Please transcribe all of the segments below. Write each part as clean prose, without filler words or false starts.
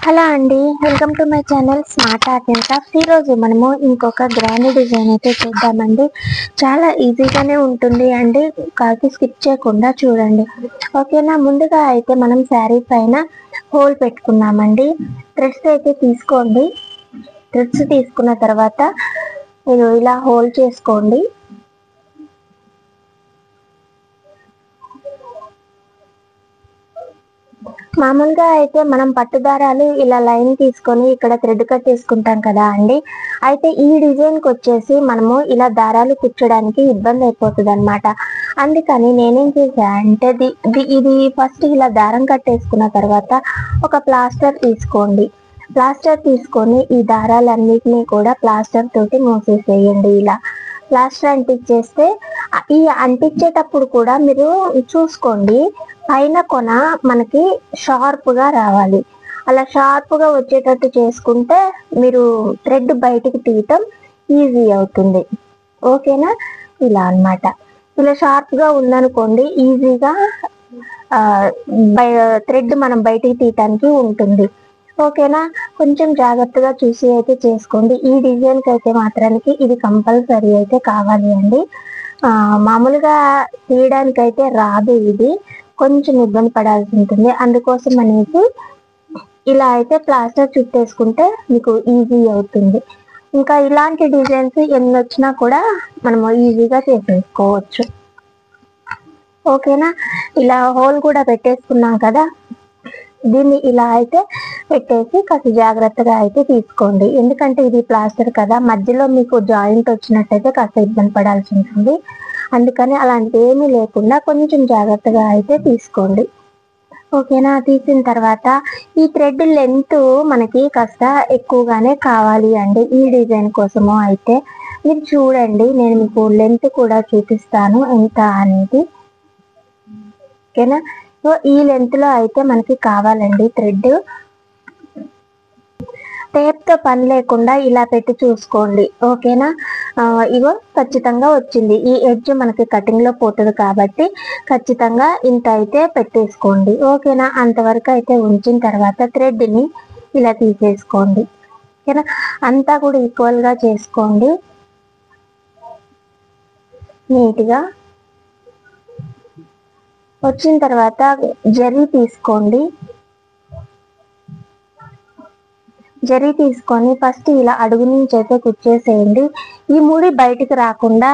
Hello అండి, welcome to my channel smart art and crafts. ఈరోజు మనము ఇంకొక గ్రాండ్ డిజైన్ అయితే చేద్దామండి. చాలా ఈజీగానే ఉంటుంది అండి, కాకి స్కిప్ చేయకుండా చూడండి. ఓకేనా. ముందుగా అయితే మనం శారీ పైన హోల్ పెట్టుకున్నామండి. థ్రెడ్స్ అయితే తీసుకోండి. థ్రెడ్స్ తీసుకున్న తర్వాత మీరు ఇలా హోల్ చేసుకోండి. మామూలుగా అయితే మనం పట్టు దారాలు ఇలా లైన్ తీసుకొని ఇక్కడ థ్రెడ్ కట్టేసుకుంటాం కదా అండి. అయితే ఈ డిజైన్కి వచ్చేసి మనము ఇలా దారాలు కుచ్చడానికి ఇబ్బంది అయిపోతుంది అనమాట. అందుకని నేనేం చేశా అంటే ఇది ఫస్ట్ ఇలా దారం కట్టేసుకున్న తర్వాత ఒక ప్లాస్టర్ తీసుకోండి. ప్లాస్టర్ తీసుకొని ఈ దారాలన్నిటినీ కూడా ప్లాస్టర్ తోటి మూసేసేయండి. ఇలా ప్లాస్టర్ అంటించేస్తే ఈ అంటించేటప్పుడు కూడా మీరు చూసుకోండి, పైన కొన మనకి షార్ప్గా రావాలి. అలా షార్ప్గా వచ్చేటట్టు చేసుకుంటే మీరు థ్రెడ్ బయటికి తీయటం ఈజీ అవుతుంది. ఓకేనా. ఇలా అన్నమాట. ఇలా షార్ప్గా ఉందనుకోండి, ఈజీగా థ్రెడ్ మనం బయటికి తీయటానికి ఉంటుంది. ఓకేనా. కొంచెం జాగ్రత్తగా చూసి అయితే చేసుకోండి. ఈ డిజైన్కి అయితే మాత్రానికి ఇది కంపల్సరీ అయితే కావాలి అండి. మామూలుగా తీయడానికి అయితే రాదు, ఇది కొంచెం ఇబ్బంది పడాల్సి ఉంటుంది. అందుకోసం అనేసి ఇలా అయితే ప్లాస్టర్ చుట్టేసుకుంటే మీకు ఈజీ అవుతుంది. ఇంకా ఇలాంటి డిజైన్స్ ఎన్ని వచ్చినా కూడా మనము ఈజీగా చేసేసుకోవచ్చు. ఓకేనా. ఇలా హోల్ కూడా పెట్టేసుకున్నాం కదా, దీన్ని ఇలా అయితే పెట్టేసి కాస్త జాగ్రత్తగా అయితే తీసుకోండి. ఎందుకంటే ఇది ప్లాస్టర్ కదా, మధ్యలో మీకు జాయింట్ వచ్చినట్టయితే కాస్త ఇబ్బంది పడాల్సి ఉంటుంది. అందుకని అలాంటి ఏమీ లేకుండా కొంచెం జాగ్రత్తగా అయితే తీసుకోండి. ఓకేనా. తీసిన తర్వాత ఈ థ్రెడ్ లెంత్ మనకి కాస్త ఎక్కువగానే కావాలి అండి ఈ డిజైన్ కోసము. అయితే మీరు చూడండి, నేను మీకు లెంత్ కూడా చూపిస్తాను ఎంత అనేది. ఓకేనా. సో ఈ లెంత్ లో అయితే మనకి కావాలండి థ్రెడ్. టేప్తో పని లేకుండా ఇలా పెట్టి చూసుకోండి. ఓకేనా. ఇగో ఖచ్చితంగా వచ్చింది. ఈ ఎడ్జ్ మనకి కటింగ్ లో పోతుంది కాబట్టి ఖచ్చితంగా ఇంత అయితే పెట్టేసుకోండి. ఓకేనా. అంతవరకు అయితే ఉంచిన తర్వాత థ్రెడ్ని ఇలా తీసేసుకోండి. ఓకేనా. అంతా కూడా ఈక్వల్గా చేసుకోండి నీట్గా. వచ్చిన తర్వాత జరీ తీసుకోండి. జరీ తీసుకొని ఫస్ట్ ఇలా అడుగు నుంచి అయితే కుచ్చేసేయండి. ఈ ముడి బయటికి రాకుండా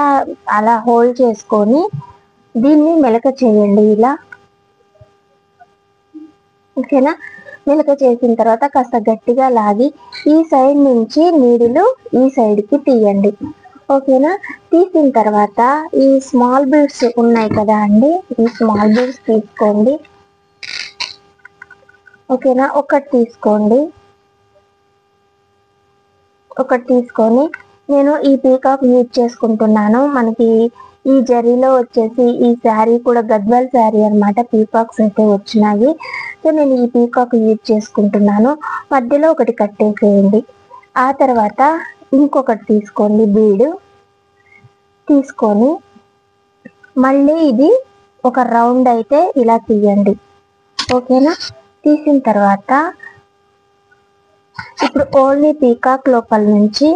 అలా హోల్డ్ చేసుకొని దీన్ని మెలక చేయండి ఇలా. ఓకేనా. మెలక చేసిన తర్వాత కాస్త గట్టిగా లాగి ఈ సైడ్ నుంచి నీడిలు ఈ సైడ్కి తీయండి. ఓకేనా. తీసిన తర్వాత ఈ స్మాల్ బీడ్స్ ఉన్నాయి కదా అండి, ఈ స్మాల్ బీడ్స్ తీసుకోండి. ఓకేనా. ఒకటి తీసుకొని నేను ఈ పీకాక్ యూజ్ చేసుకుంటున్నాను. మనకి ఈ జరీలో వచ్చేసి ఈ శారీ కూడా గద్వాల్ శారీ అనమాట, పీకాక్స్ అయితే వచ్చినాయి. సో నేను ఈ పీకాక్ యూజ్ చేసుకుంటున్నాను. మధ్యలో ఒకటి కట్టేసేయండి. ఆ తర్వాత ఇంకొకటి తీసుకోండి, బీడ్ తీసుకొని మళ్ళీ ఇది ఒక రౌండ్ అయితే ఇలా తీయండి. ఓకేనా. తీసిన తర్వాత ఇప్పుడు ఓన్లీ పీకాక్ లోపల నుంచి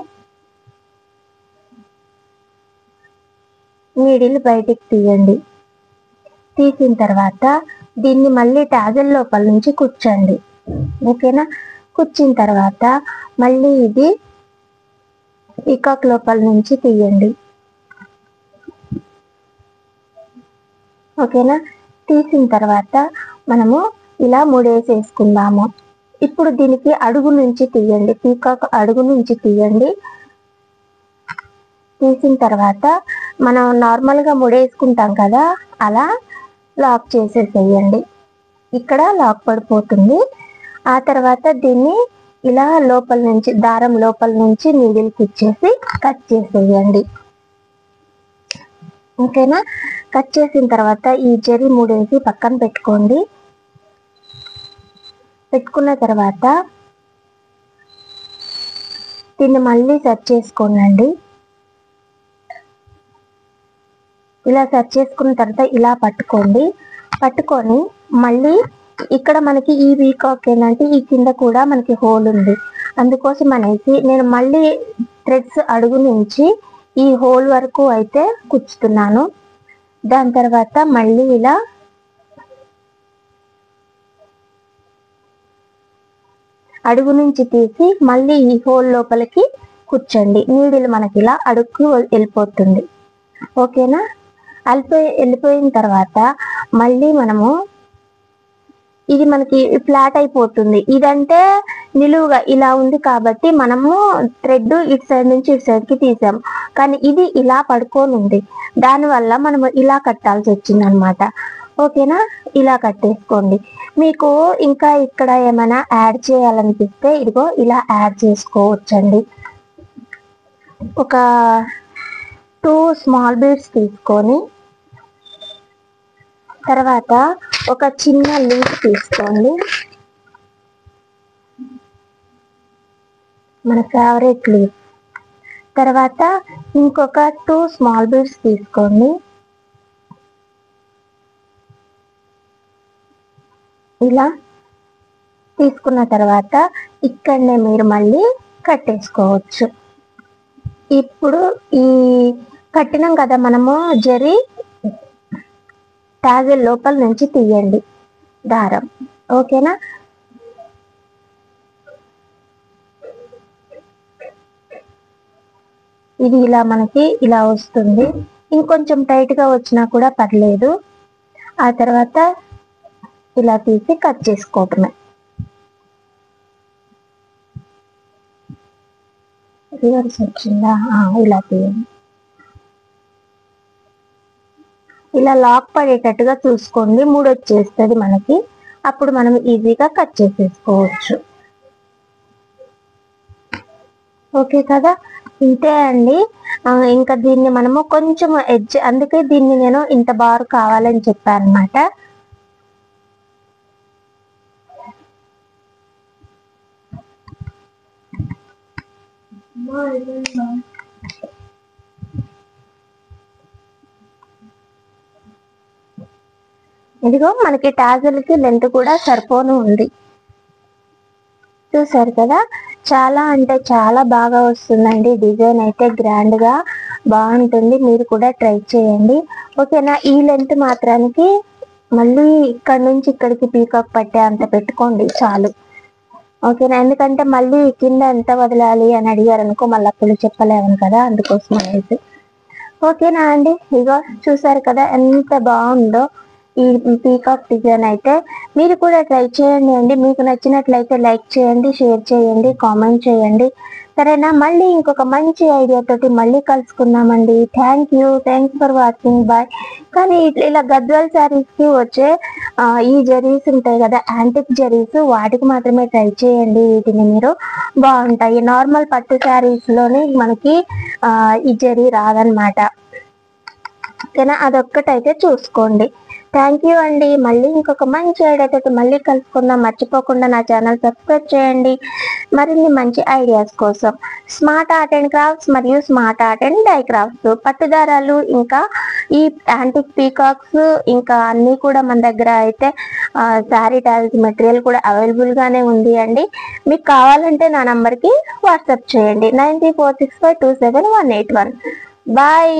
నీడిల్ బయటికి తీయండి. తీసిన తర్వాత దీన్ని మళ్ళీ టాజల్ లోపల నుంచి కుచ్చండి. ఓకేనా. కుచ్చిన తర్వాత మళ్ళీ ఇది పీకాక్ లోపల నుంచి తీయండి. ఓకేనా. తీసిన తర్వాత మనము ఇలా ముడేసేసుకుందాము. ఇప్పుడు దీనికి అడుగు నుంచి తీయండి, పీకాక్ అడుగు నుంచి తీయండి. తీసిన తర్వాత మనం నార్మల్గా ముడేసుకుంటాం కదా, అలా లాక్ చేసేసేయండి. ఇక్కడ లాక్ పడిపోతుంది. ఆ తర్వాత దీన్ని ఇలా లోపల నుంచి దారం లోపల నుంచి నీడిల్కి ఇచ్చేసి కట్ చేసేయండి. ఓకేనా. కట్ చేసిన తర్వాత ఈ జరీ ముడేసి పక్కన పెట్టుకోండి. పెట్టుకున్న తర్వాత దీన్ని మళ్ళీ సెట్ చేసుకోండి. ఇలా సెట్ చేసుకున్న తర్వాత ఇలా పట్టుకోండి. పట్టుకొని మళ్ళీ ఇక్కడ మనకి ఈ పీకాక్ ఏంటంటే ఈ కింద కూడా మనకి హోల్ ఉంది, అందుకోసం అనేసి నేను మళ్ళీ థ్రెడ్స్ అడుగు నుంచి ఈ హోల్ వరకు అయితే కుచ్చుతున్నాను. దాని తర్వాత మళ్ళీ ఇలా అడుగు నుంచి తీసి మళ్ళీ ఈ హోల్ లోపలికి కూర్చోండి. నీడిల్ మనకి ఇలా అడుగుకు వెళ్ళిపోతుంది. ఓకేనా? వెళ్ళిపోయిన తర్వాత మళ్ళీ మనము ఇది మనకి ఫ్లాట్ అయిపోతుంది. ఇదంటే నిలువుగా ఇలా ఉంది కాబట్టి మనము థ్రెడ్ ఇటు సైడ్ నుంచి ఇటు సైడ్ కి తీసాము, కానీ ఇది ఇలా పడుకొని ఉంది, దానివల్ల మనము ఇలా కట్టాల్సి వచ్చింది అనమాట. ఓకేనా? ఇలా కట్టేసుకోండి. మీకు ఇంకా ఇక్కడ ఏమైనా యాడ్ చేయాలనిపిస్తే ఇదిగో ఇలా యాడ్ చేసుకోవచ్చండి. ఒక 2 స్మాల్ బీడ్స్ తీసుకొని తర్వాత ఒక చిన్న లీఫ్ తీసుకోండి, మన ఫేవరెట్ లీఫ్. తర్వాత ఇంకొక 2 స్మాల్ బీడ్స్ తీసుకోండి. ఇలా తీసుకున్న తర్వాత ఇక్కడనే మీరు మళ్ళీ కట్టేసుకోవచ్చు. ఇప్పుడు ఈ కట్టినాం కదా మనము జరీ, టాజిల్ లోపల నుంచి తీయండి దారం. ఓకేనా? ఇది ఇలా మనకి ఇలా వస్తుంది. ఇంకొంచెం టైట్ గా వచ్చినా కూడా పర్లేదు. ఆ తర్వాత ఇలా తీసి కట్ చేసుకోవటమే. రివర్స్ వచ్చిందా? ఇలా తీయండి. ఇలా లాక్ పడేటట్టుగా చూసుకోండి, ముడొచ్చేస్తుంది మనకి. అప్పుడు మనం ఈజీగా కట్ చేసేసుకోవచ్చు. ఓకే కదా? ఇంతే అండి. ఇంకా దీన్ని మనము కొంచెం ఎడ్జ్, అందుకే దీన్ని నేను ఇంత బారు కావాలని చెప్పాను అనమాట. ఇదిగో మనకి టాజిల్ కి లెంత్ కూడా సరిపోను ఉంది. చూసారు కదా? చాలా అంటే చాలా బాగా వస్తుందండి. డిజైన్ అయితే గ్రాండ్ గా బాగుంటుంది. మీరు కూడా ట్రై చేయండి. ఓకేనా? ఈ లెంత్ మాత్రానికి మళ్ళీ ఇక్కడ నుంచి ఇక్కడికి పీకాక్ పట్టే అంత పెట్టుకోండి చాలు. ఓకేనా? ఎందుకంటే మళ్ళీ కింద ఎంత వదలాలి అని అడిగారు అనుకో, మళ్ళీ అప్పుడు చెప్పలేము కదా, అందుకోసం అనేది. ఓకేనా అండి? ఇగో చూసారు కదా ఎంత బాగుందో ఈ పీకాక్ డిజైన్ అయితే. మీరు కూడా ట్రై చేయండి అండి. మీకు నచ్చినట్లయితే లైక్ చేయండి, షేర్ చేయండి, కామెంట్ చేయండి. సరేనా? మళ్ళీ ఇంకొక మంచి ఐడియా తోటి మళ్ళీ కలుసుకుందామండి. Thanks for watching. బాయ్. కానీ ఇలా గద్వాల్ శారీస్ కి వచ్చే ఈ జరీస్ ఉంటాయి కదా, యాంటిక్ జరీస్, వాటికి మాత్రమే ట్రై చేయండి. వీటిని మీరు బాగుంటాయి. నార్మల్ పట్టు శారీస్ లోనే మనకి ఈ జరీ రాదనమాట. ఓకేనా? అదొక్కటైతే చూసుకోండి. థ్యాంక్ యూ అండి. మళ్ళీ ఇంకొక మంచి ఐడియాతో మళ్ళీ కలుసుకుందాం. మర్చిపోకుండా నా ఛానల్ సబ్స్క్రైబ్ చేయండి మరిన్ని మంచి ఐడియాస్ కోసం. స్మార్ట్ ఆర్ట్ అండ్ క్రాఫ్ట్స్ మరియు smart art and dye crafts, పట్టుదారాలు, ఇంకా ఈ యాంటిక్ పీకాక్స్, ఇంకా అన్నీ కూడా మన దగ్గర అయితే శారీ టాల్స్ మెటీరియల్ కూడా అవైలబుల్ గానే ఉంది అండి. మీకు కావాలంటే నా నంబర్కి వాట్సాప్ చేయండి 9346527181. బాయ్.